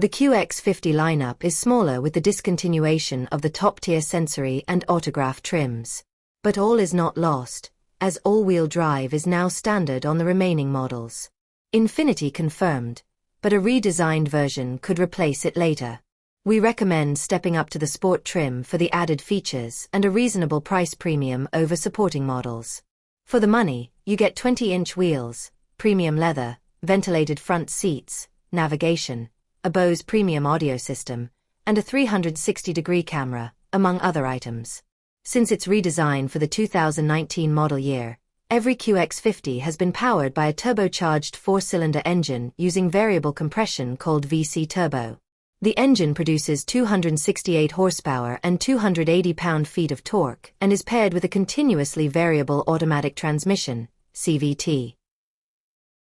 The QX50 lineup is smaller with the discontinuation of the top-tier sensory and autograph trims. But all is not lost, as all-wheel drive is now standard on the remaining models. Infiniti confirmed, but a redesigned version could replace it later. We recommend stepping up to the sport trim for the added features and a reasonable price premium over supporting models. For the money, you get 20-inch wheels, premium leather, ventilated front seats, navigation, a Bose premium audio system, and a 360-degree camera, among other items. Since its redesign for the 2019 model year, every QX50 has been powered by a turbocharged 4-cylinder engine using variable compression called VC Turbo. The engine produces 268 horsepower and 280 pound-feet of torque and is paired with a continuously variable automatic transmission, CVT.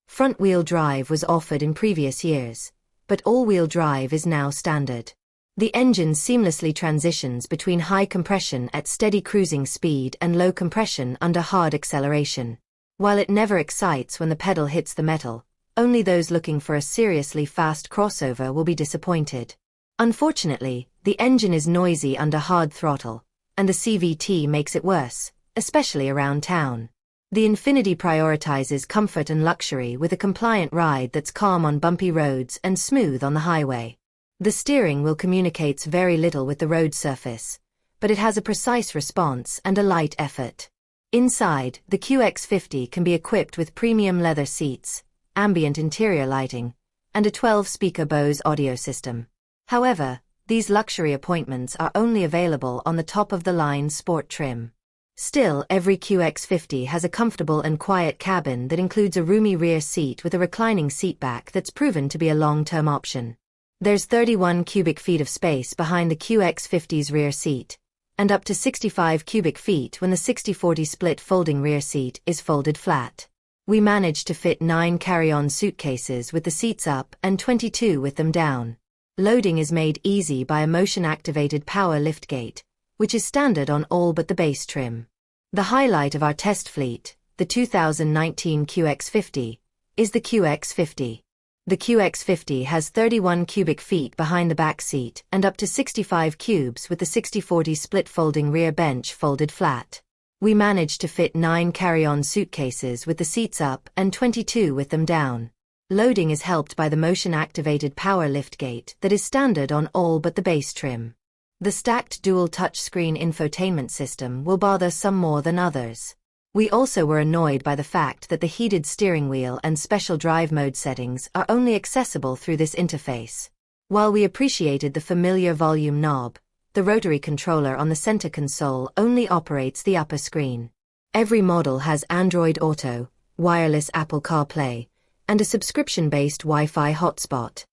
Front-wheel drive was offered in previous years, but all-wheel drive is now standard. The engine seamlessly transitions between high compression at steady cruising speed and low compression under hard acceleration. While it never excites when the pedal hits the metal, only those looking for a seriously fast crossover will be disappointed. Unfortunately, the engine is noisy under hard throttle, and the CVT makes it worse, especially around town. The Infiniti prioritizes comfort and luxury with a compliant ride that's calm on bumpy roads and smooth on the highway. The steering wheel communicates very little with the road surface, but it has a precise response and a light effort. Inside, the QX50 can be equipped with premium leather seats, ambient interior lighting, and a 12-speaker Bose audio system. However, these luxury appointments are only available on the top-of-the-line sport trim. Still, every QX50 has a comfortable and quiet cabin that includes a roomy rear seat with a reclining seatback that's proven to be a long-term option. There's 31 cubic feet of space behind the QX50's rear seat, and up to 65 cubic feet when the 60-40 split folding rear seat is folded flat. We managed to fit 9 carry-on suitcases with the seats up and 22 with them down. Loading is made easy by a motion-activated power liftgate, which is standard on all but the base trim. The highlight of our test fleet, the 2019 QX50, is the QX50. The QX50 has 31 cubic feet behind the back seat and up to 65 cubes with the 60-40 split folding rear bench folded flat. We managed to fit 9 carry-on suitcases with the seats up and 22 with them down. Loading is helped by the motion-activated power liftgate that is standard on all but the base trim. The stacked dual touchscreen infotainment system will bother some more than others. We also were annoyed by the fact that the heated steering wheel and special drive mode settings are only accessible through this interface. While we appreciated the familiar volume knob, the rotary controller on the center console only operates the upper screen. Every model has Android Auto, wireless Apple CarPlay, and a subscription-based Wi-Fi hotspot.